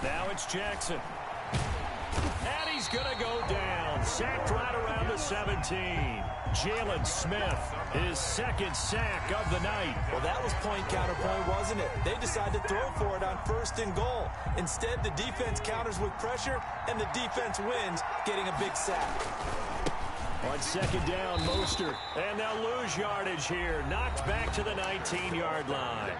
Now it's Jackson. And he's going to go down. Sacked right around the 17. Jalen Smith, his second sack of the night. Well, that was point counterpoint, wasn't it? They decided to throw for it on 1st and goal. Instead, the defense counters with pressure, and the defense wins, getting a big sack. On 2nd down, Mostert. And they'll lose yardage here. Knocked back to the 19-yard line.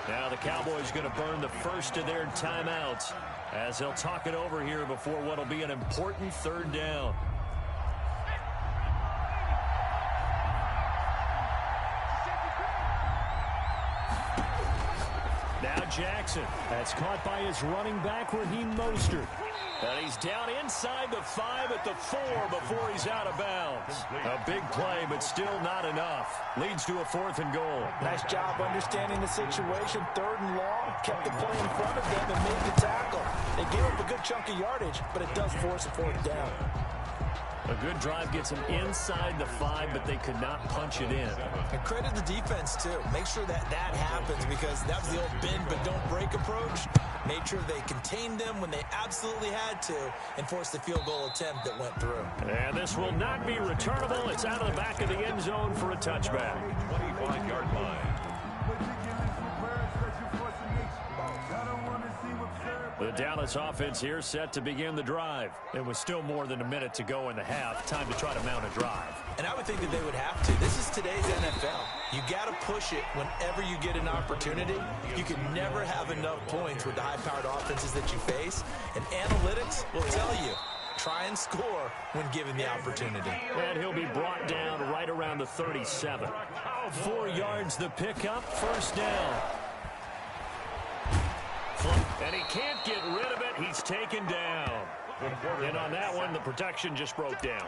Now the Cowboys going to burn the first of their timeouts as they'll talk it over here before what will be an important 3rd down. Now Jackson. That's caught by his running back, Raheem Mostert. And he's down inside the 5 at the 4 before he's out of bounds. A big play, but still not enough. Leads to a 4th and goal. Nice job understanding the situation. 3rd and long. Kept the play in front of them and made the tackle. They gave up a good chunk of yardage, but it does force a 4th down. A good drive gets them inside the 5, but they could not punch it in. And credit the defense, too. Make sure that happens, because that was the old bend but don't break approach. Made sure they contained them when they absolutely had to and forced the field goal attempt that went through. And this will not be returnable. It's out of the back of the end zone for a touchback. 25-yard line. The Dallas offense here set to begin the drive. It was still more than a minute to go in the half. Time to try to mount a drive. And I would think that they would have to. This is today's NFL. You got to push it whenever you get an opportunity. You can never have enough points with the high-powered offenses that you face. And analytics will tell you, try and score when given the opportunity. And he'll be brought down right around the 37. 4 yards the pickup, 1st down. And he can't get rid of it. He's taken down. And on that one, the protection just broke down.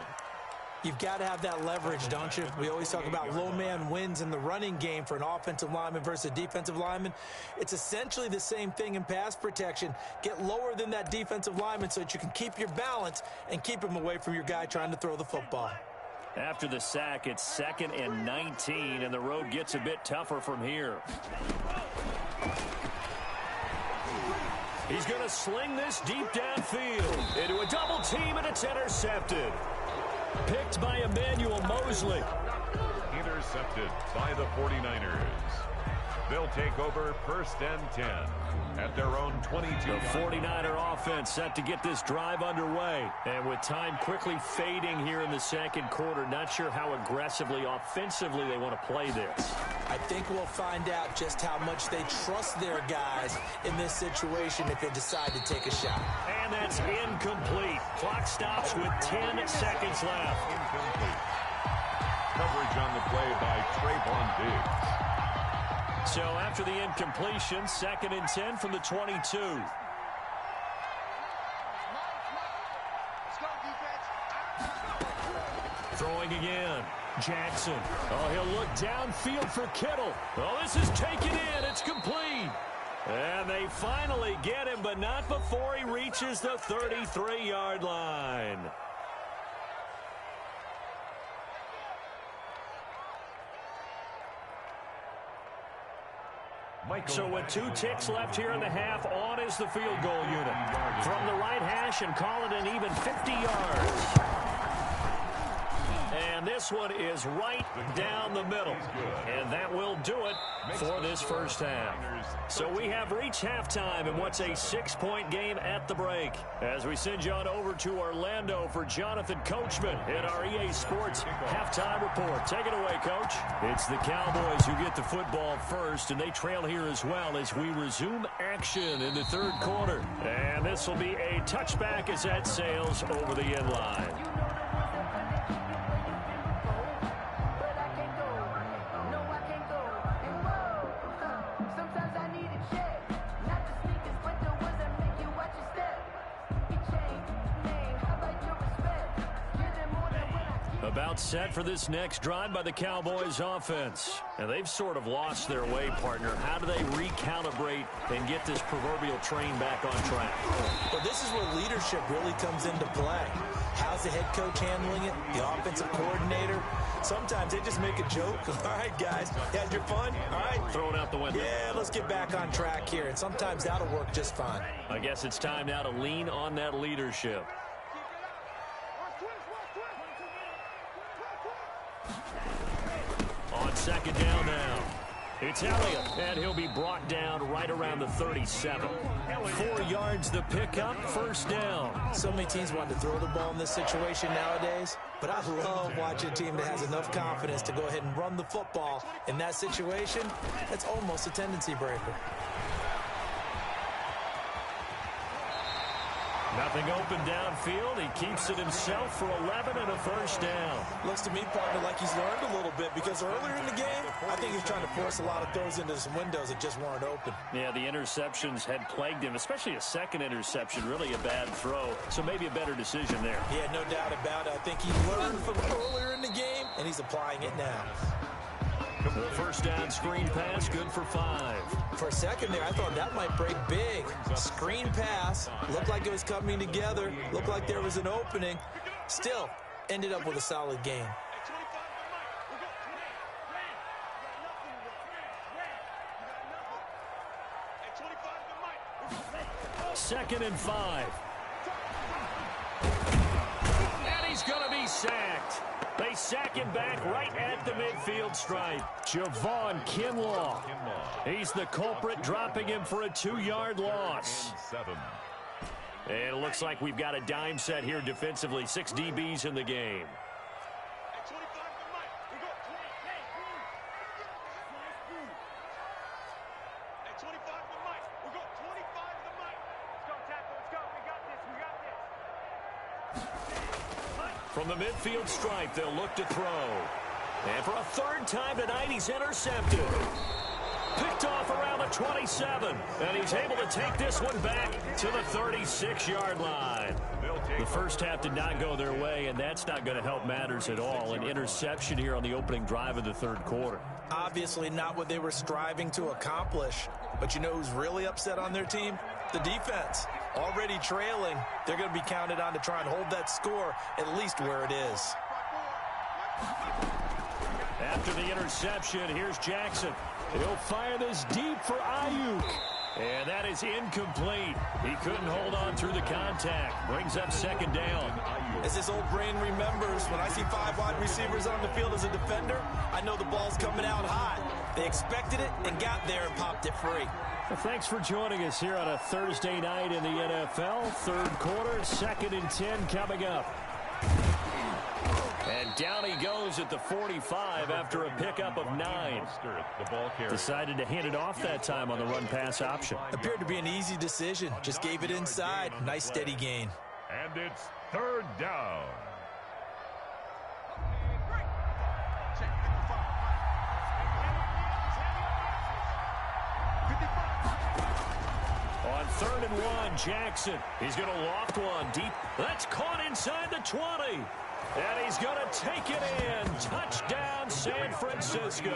You've got to have that leverage, don't you? We always talk about low man wins in the running game for an offensive lineman versus a defensive lineman. It's essentially the same thing in pass protection. Get lower than that defensive lineman so that you can keep your balance and keep him away from your guy trying to throw the football. After the sack, it's 2nd and 19, and the road gets a bit tougher from here. He's going to sling this deep downfield into a double team, and it's intercepted. Picked by Emmanuel Mosley. Intercepted by the 49ers. They'll take over 1st and 10 at their own 22. The 49er offense set to get this drive underway. And with time quickly fading here in the 2nd quarter, not sure how aggressively, offensively they want to play this. I think we'll find out just how much they trust their guys in this situation if they decide to take a shot. And that's incomplete. Clock stops with 10 seconds left. Incomplete. Coverage on the play by Trayvon Diggs. So after the incompletion, 2nd and 10 from the 22. Throwing again. Jackson. Oh, he'll look downfield for Kittle. Oh, this is taken in. It's complete. And they finally get him, but not before he reaches the 33-yard line. So with 2 ticks left here in the half, on is the field goal unit. From the right hash and call it an even 50 yards. And this one is right down the middle. And that will do it for this first half. So we have reached halftime in what's a 6-point game at the break. As we send you on over to Orlando for Jonathan Coachman in our EA Sports halftime report. Take it away, Coach. It's the Cowboys who get the football first, and they trail here as well as we resume action in the 3rd quarter. And this will be a touchback as that sails over the end line. About set for this next drive by the Cowboys offense. And they've sort of lost their way, partner. How do they recalibrate and get this proverbial train back on track? Well, this is where leadership really comes into play. How's the head coach handling it? The offensive coordinator? Sometimes they just make a joke. All right, guys, you had your fun? All right. Throw it out the window. Yeah, let's get back on track here. And sometimes that'll work just fine. I guess it's time now to lean on that leadership. On second down now. It's Elliott, and he'll be brought down right around the 37. 4 yards the pickup, first down. So many teams want to throw the ball in this situation nowadays, but I love watching a team that has enough confidence to go ahead and run the football. In that situation, that's almost a tendency breaker. Nothing open downfield. He keeps it himself for 11 and a first down. Looks to me, partner, like he's learned a little bit because earlier in the game, I think he's trying to force a lot of throws into some windows that just weren't open. Yeah, the interceptions had plagued him, especially a second interception, really a bad throw. So maybe a better decision there. Yeah, no doubt about it. I think he learned from earlier in the game, and he's applying it now. The first down screen pass, good for 5. For a second there, I thought that might break big. Screen pass, looked like it was coming together, looked like there was an opening. Still, ended up with a solid game. Second and 5. And he's going to be sacked. They sack him back right at the midfield stripe. Javon Kinlaw. He's the culprit, dropping him for a 2-yard loss. And it looks like we've got a dime set here defensively. 6 DBs in the game. From the midfield stripe, they'll look to throw. And for a third time tonight, he's intercepted. Picked off around the 27. And he's able to take this one back to the 36-yard line. The first half did not go their way, and that's not going to help matters at all. An interception here on the opening drive of the third quarter. Obviously not what they were striving to accomplish. But you know who's really upset on their team? The defense. Already trailing, they're going to be counted on to try and hold that score at least where it is. After the interception, here's Jackson. He'll fire this deep for Ayuk. And that is incomplete. He couldn't hold on through the contact. Brings up second down. As this old brain remembers, when I see 5 wide receivers on the field as a defender, I know the ball's coming out hot. They expected it and got there and popped it free. Well, thanks for joining us here on a Thursday night in the NFL. Third quarter, 2nd and 10 coming up. And down he goes at the 45 after a pickup of 9. Decided to hand it off that time on the run-pass option. Appeared to be an easy decision. Just gave it inside. Nice steady gain. And it's third down. On 3rd and 1, Jackson. He's going to loft one deep. That's caught inside the 20. And he's going to take it in. Touchdown, San Francisco.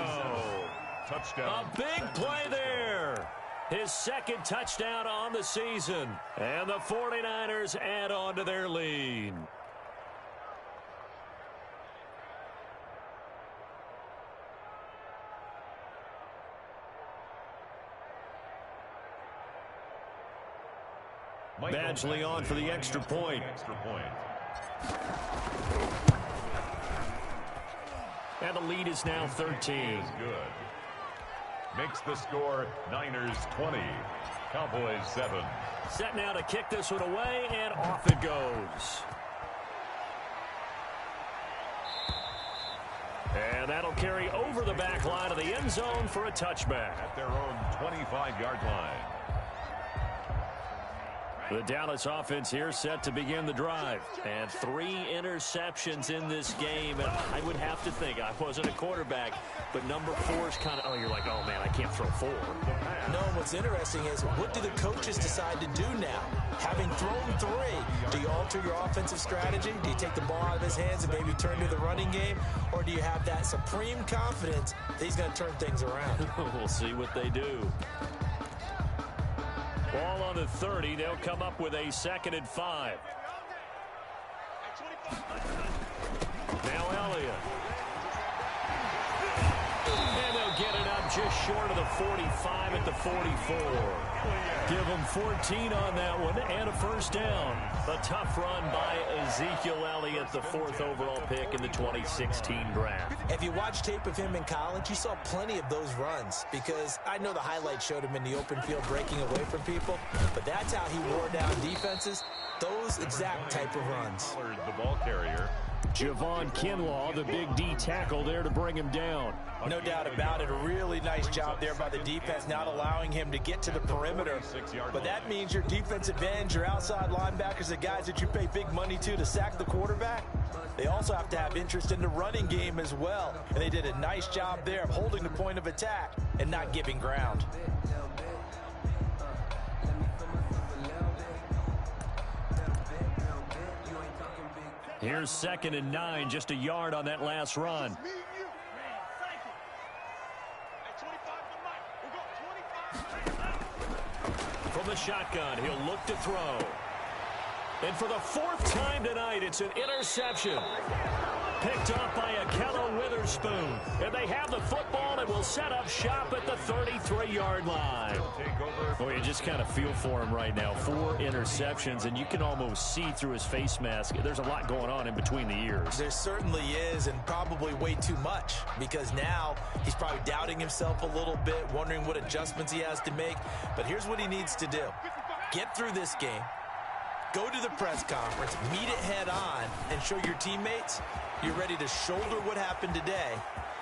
Touchdown. A big play there. His 2nd touchdown on the season. And the 49ers add on to their lead. Badgley on for the extra point. And the lead is now 13. Good. Makes the score Niners 20, Cowboys 7. Set now to kick this one away, and off it goes. And that'll carry over the back line of the end zone for a touchback. At their own 25-yard line. The Dallas offense here set to begin the drive. And 3 interceptions in this game. And I would have to think, I wasn't a quarterback, but number 4 is kind of, oh, you're like, oh, man, I can't throw 4. No, what's interesting is, what do the coaches decide to do now? Having thrown 3, do you alter your offensive strategy? Do you take the ball out of his hands and maybe turn to the running game? Or do you have that supreme confidence that he's going to turn things around? We'll see what they do. Ball on the 30. They'll come up with a 2nd and 5. Now Elliott. And they'll get it up just short of the 45 at the 44. Give them 14 on that one and a first down. A tough run by Ezekiel Elliott, the 4th overall pick in the 2016 draft. If you watch tape of him in college, you saw plenty of those runs because I know the highlights showed him in the open field breaking away from people, but that's how he wore down defenses, those exact type of runs. The ball carrier. Javon Kinlaw, the big D tackle there to bring him down. No doubt about it. A really nice job there by the defense, not allowing him to get to the perimeter. But that means your defensive ends, your outside linebackers, the guys that you pay big money to sack the quarterback, they also have to have interest in the running game as well. And they did a nice job there of holding the point of attack and not giving ground. Here's 2nd and 9, just a yard on that last run. From the shotgun, he'll look to throw. And for the 4th time tonight, it's an interception. Picked up by Akello Witherspoon. And they have the football and will set up shop at the 33-yard line. Well, you just kind of feel for him right now. 4 interceptions, and you can almost see through his face mask. There's a lot going on in between the ears. There certainly is, and probably way too much, because now he's probably doubting himself a little bit, wondering what adjustments he has to make. But here's what he needs to do. Get through this game. Go to the press conference, meet it head on, and show your teammates you're ready to shoulder what happened today,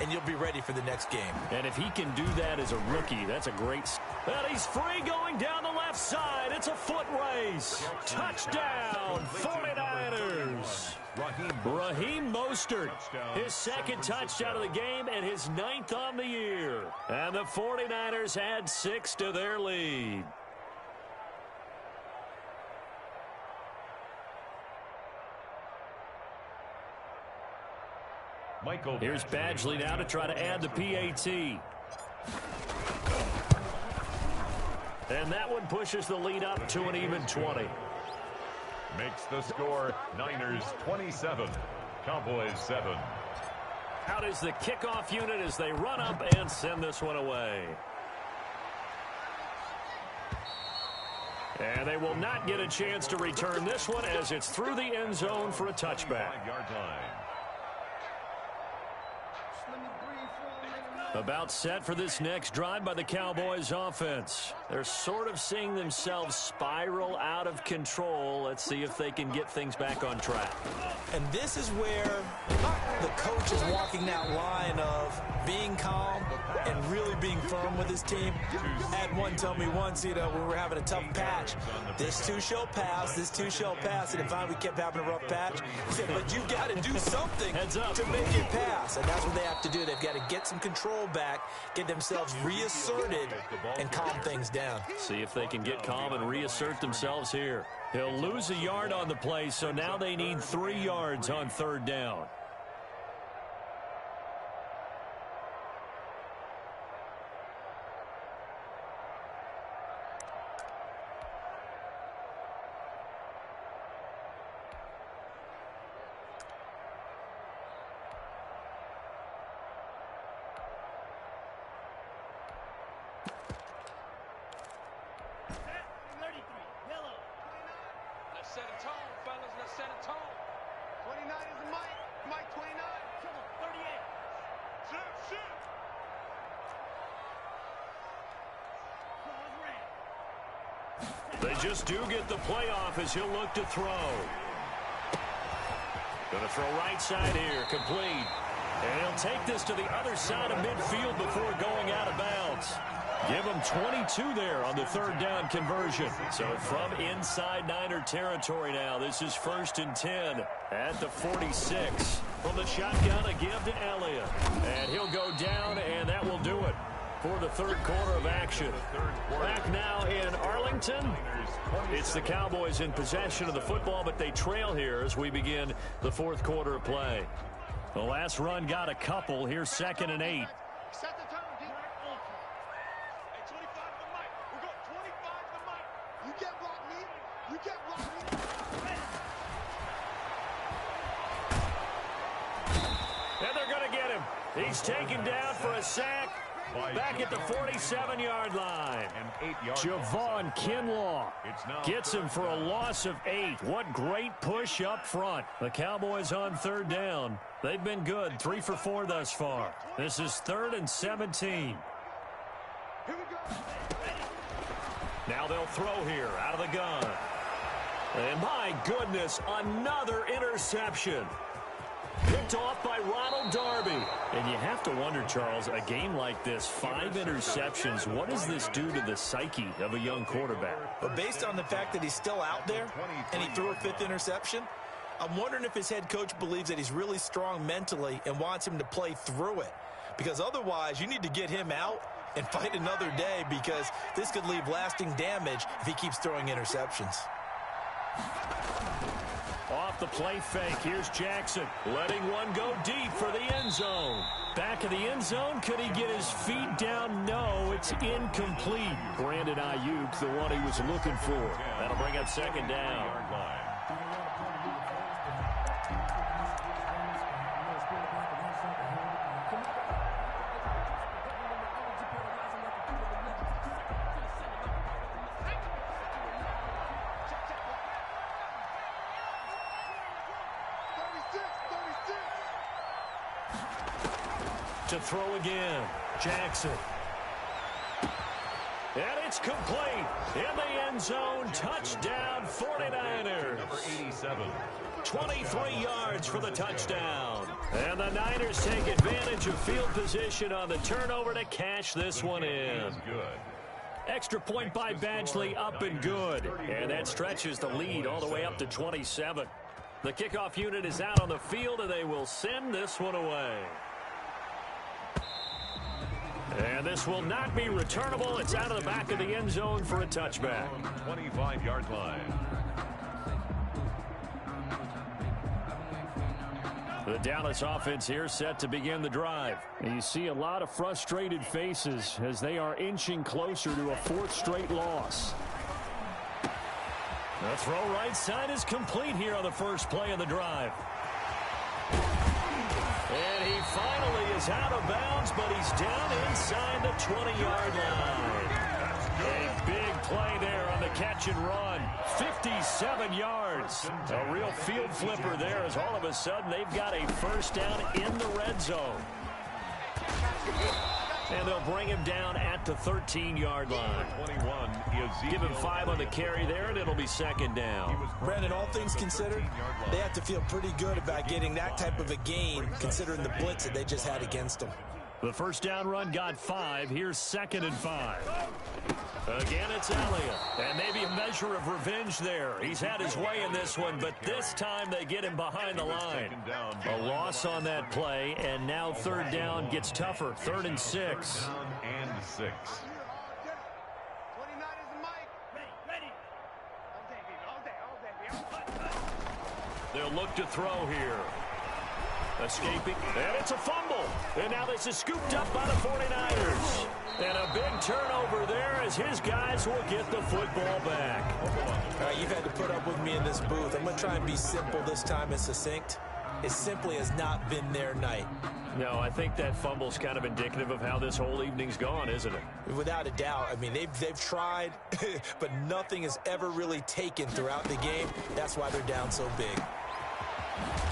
and you'll be ready for the next game. And if he can do that as a rookie, that's a great... And he's free going down the left side. It's a foot race. Touchdown, 49ers. Raheem Mostert, his 2nd touchdown of the game and his 9th on the year. And the 49ers add 6 to their lead. Here's Badgley now to try to add the PAT. And that one pushes the lead up to an even 20. Makes the score Niners 27, Cowboys 7. Out is the kickoff unit as they run up and send this one away. And they will not get a chance to return this one as it's through the end zone for a touchback. 5-yard line. About set for this next drive by the Cowboys offense. They're sort of seeing themselves spiral out of control. Let's see if they can get things back on track. And this is where the coach is walking that line of being calm and really being firm with his team. Had one tell me once, we were having a tough patch. This too shall pass, this too shall pass. And finally we kept having a rough patch. He said, but you've got to do something to make it pass. And that's what they have to do. They've got to get some control back, get themselves reasserted, and calm things down. See if they can get calm and reassert themselves here. He'll lose a yard on the play, so now they need 3 yards on 3rd down. Set a tone, fellas. Let's set a tone. 29 is the Mike. Mike 29. Come on, 38. Shoot. They just do get the playoff as he'll look to throw. Going to throw right side here, complete. And he'll take this to the other side of midfield before going out of bounds. Give him 22 there on the 3rd down conversion. So from inside Niner territory now, this is 1st and 10 at the 46. From the shotgun, a give to Elliott. And he'll go down, and that will do it. for the third quarter of action. Back now in Arlington. It's the Cowboys in possession of the football, but they trail here as we begin the fourth quarter of play. The last run got a couple. Here's 2nd and 8. Set the tone, D. Hey, 25 to the mic. We got 25 to the mic. You can't block me. You can't block me. And they're going to get him. He's taken down for a sack back at the 47-yard line. Javon Kinlaw gets him for a loss of 8. What great push up front. The Cowboys on 3rd down. They've been good, 3 for 4 thus far. This is 3rd and 17. Here we go. Now they'll throw here out of the gun. And my goodness, another interception. Picked off by Ronald Darby. And you have to wonder, Charles, a game like this, 5 interceptions, what does this do to the psyche of a young quarterback? But based on the fact that he's still out there and he threw a 5th interception, I'm wondering if his head coach believes that he's really strong mentally and wants him to play through it. Because otherwise, you need to get him out and fight another day, because this could leave lasting damage if he keeps throwing interceptions. Off the play fake, here's Jackson, letting one go deep for the end zone. Back of the end zone, could he get his feet down? No, it's incomplete. Brandon Ayuk, the one he was looking for. That'll bring up 2nd down. To throw again, Jackson. And it's complete. In the end zone, touchdown 49ers. Number 87. 23 yards for the touchdown. And the Niners take advantage of field position on the turnover to cash this one in. Extra point by Badgley, up and good. And that stretches the lead all the way up to 27. The kickoff unit is out on the field, and they will send this one away. And this will not be returnable. It's out of the back of the end zone for a touchback. 25-yard line. The Dallas offense here set to begin the drive. And you see a lot of frustrated faces as they are inching closer to a 4th straight loss. The throw right side is complete here on the first play of the drive. And he finally is out of bounds, but he's down inside the 20-yard line. A big play there on the catch and run. 57 yards. A real field flipper there, as all of a sudden they've got a first down in the red zone. And they'll bring him down at the 13-yard line. 21 is Give him 5 on the carry there, and it'll be 2nd down. Brandon, all things considered, they have to feel pretty good about getting that type of a gain, considering the blitz that they just had against them. The first down run got 5. Here's 2nd and 5. Again, it's Elliott. And maybe a measure of revenge there. He's had his way in this one, but this time they get him behind the line. A loss on that play, and now 3rd down gets tougher. 3rd and 6. down and 6. 29 is the mic. Ready. All day. They'll look to throw here. Escaping, and it's a fumble. And now this is scooped up by the 49ers. And a big turnover there as his guys will get the football back. All right, you've had to put up with me in this booth. I'm going to try and be simple this time and succinct. It simply has not been their night. No, I think that fumble's kind of indicative of how this whole evening's gone, isn't it? Without a doubt. I mean, they've tried, but nothing has ever really taken throughout the game. That's why they're down so big.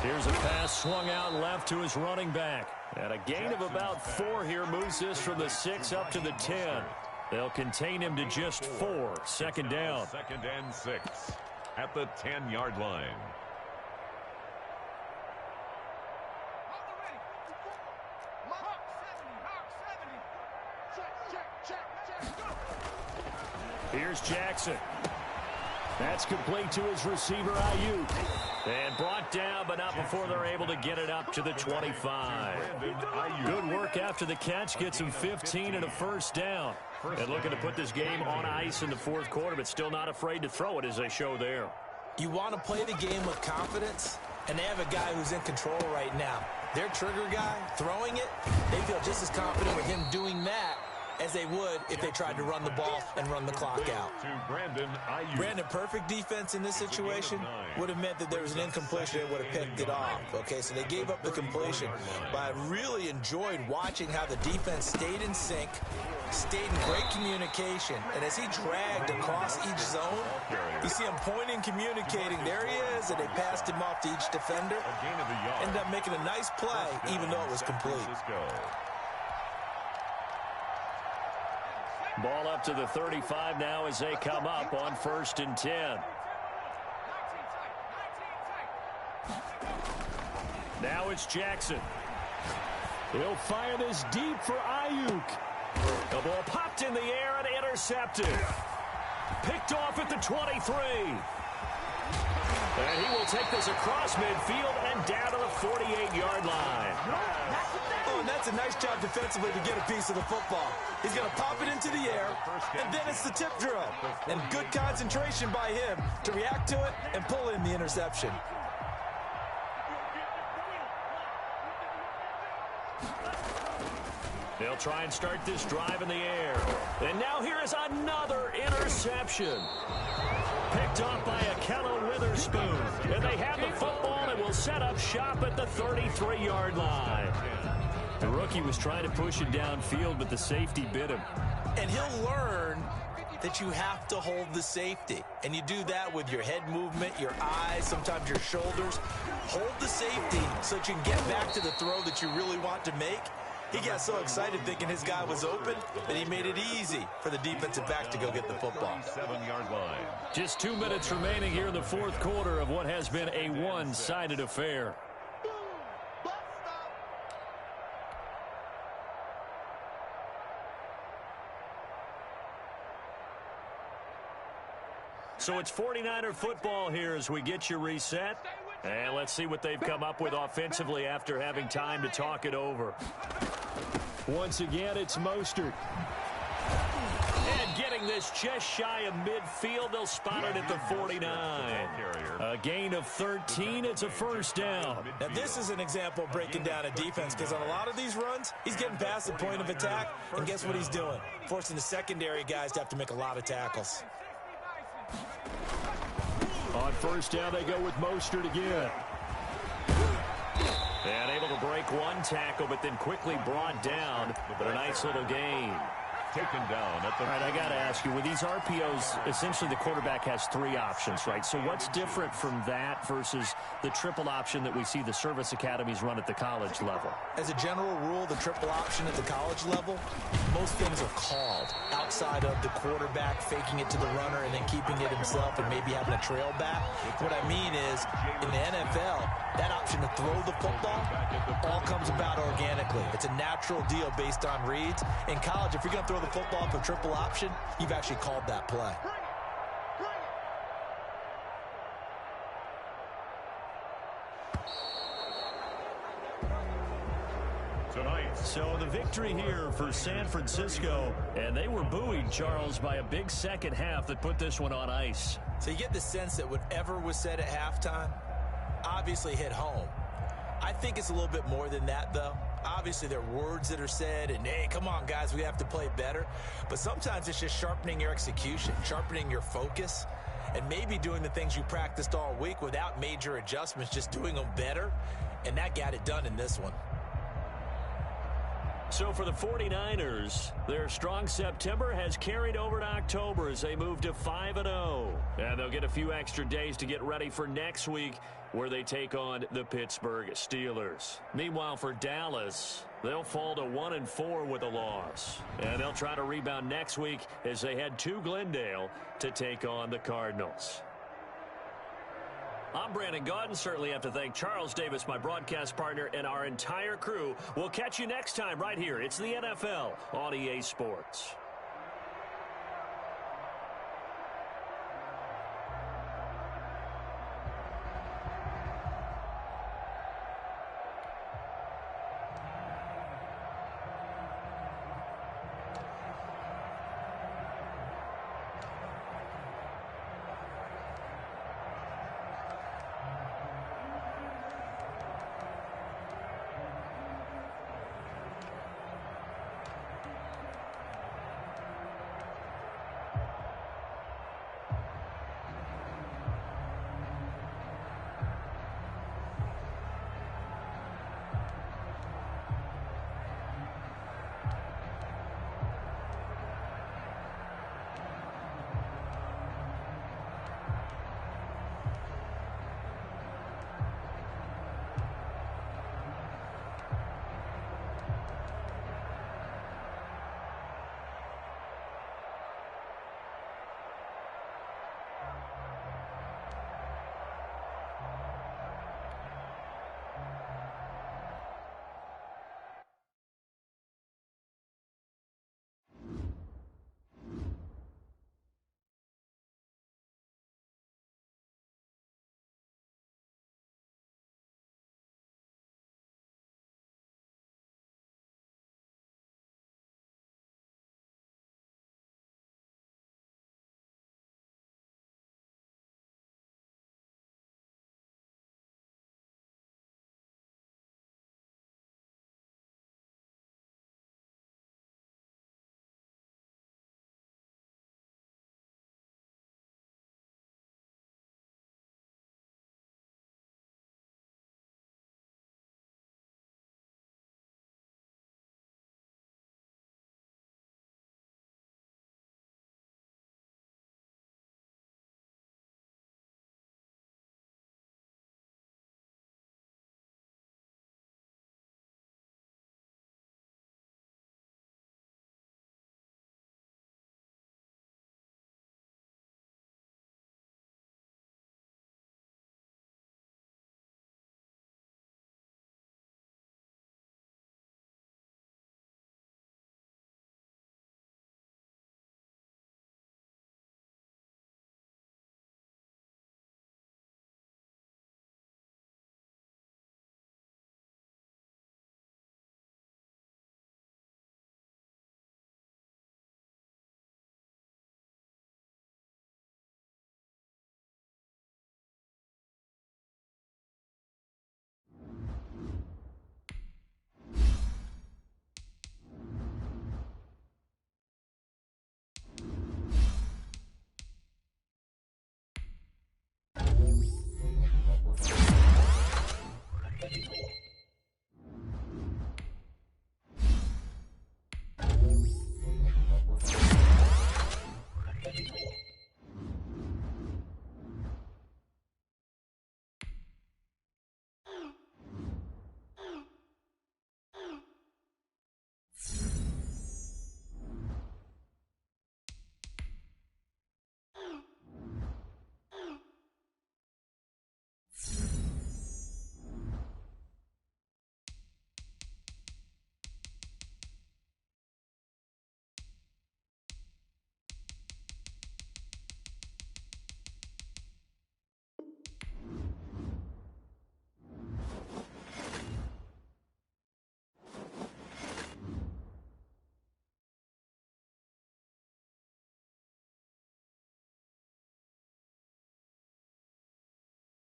Here's a pass swung out left to his running back. And a gain of about 4 here moves this from the 6 up to the 10. They'll contain him to just 4. 2nd down. 2nd and 6 at the 10-yard line. Check. Here's Jackson. That It's complete to his receiver, Ayuk. And brought down, but not before they're able to get it up to the 25. Good work after the catch. Gets him 15 and a first down. And looking to put this game on ice in the fourth quarter, but still not afraid to throw it as they show there. You want to play the game with confidence, and they have a guy who's in control right now. Their trigger guy, throwing it, they feel just as confident with him doing that as they would if they tried to run the ball and run the clock out. Brandon, perfect defense in this situation would have meant that there was an incompletion and would have picked it off. Okay, so they gave up the completion. But I really enjoyed watching how the defense stayed in sync, stayed in great communication. And as he dragged across each zone, you see him pointing, communicating. There he is, and they passed him off to each defender. Ended up making a nice play, even though it was complete. Ball up to the 35 now as they come up on 1st and 10. Now it's Jackson. He'll fire this deep for Ayuk. The ball popped in the air and intercepted. Picked off at the 23. And he will take this across midfield and down to the 48-yard line. Oh, and that's a nice job defensively to get a piece of the football. He's going to pop it into the air, and then it's the tip drill. And good concentration by him to react to it and pull in the interception. They'll try and start this drive in the air. And now here is another interception. Picked off by Akello Witherspoon. And they have the football and will set up shop at the 33-yard line. The rookie was trying to push it downfield, but the safety bit him. And he'll learn that you have to hold the safety. And you do that with your head movement, your eyes, sometimes your shoulders. Hold the safety so that you can get back to the throw that you really want to make. He got so excited thinking his guy was open that he made it easy for the defensive back to go get the football. 7-yard line. Just 2 minutes remaining here in the fourth quarter of what has been a one-sided affair. So it's 49er football here as we get you reset. And let's see what they've come up with offensively after having time to talk it over. Once again, it's Mostert. And getting this just shy of midfield, they'll spot it at the 49. A gain of 13, it's a first down. Now this is an example of breaking down a defense, because on a lot of these runs, he's getting past the point of attack, and guess what he's doing? Forcing the secondary guys to have to make a lot of tackles. On first down, they go with Mostert again. And able to break one tackle, but then quickly brought down. But a nice little gain. Taken down at the... All right, I got to ask you, with these RPOs, essentially the quarterback has 3 options, right? So what's different from that versus the triple option that we see the service academies run at the college level? As a general rule, the triple option at the college level, most things are called outside of the quarterback faking it to the runner and then keeping it himself and maybe having a trail back. What I mean is, in the NFL, that option to throw the football all comes about organically. It's a natural deal based on reads. In college, if you're going to throw the football for triple option, you've actually called that play. So the victory here for San Francisco, and they were buoyed, Charles, by a big second half that put this one on ice. So you get the sense that whatever was said at halftime obviously hit home. I think it's a little bit more than that, though. Obviously, there are words that are said, and, hey, come on, guys, we have to play better. But sometimes it's just sharpening your execution, sharpening your focus, and maybe doing the things you practiced all week without major adjustments, just doing them better. And that got it done in this one. So for the 49ers, their strong September has carried over to October as they move to 5-0. And they'll get a few extra days to get ready for next week, where they take on the Pittsburgh Steelers. Meanwhile, for Dallas, they'll fall to 1-4 with a loss. And they'll try to rebound next week as they head to Glendale to take on the Cardinals. I'm Brandon Gaudin. Certainly have to thank Charles Davis, my broadcast partner, and our entire crew. We'll catch you next time right here. It's the NFL on EA Sports.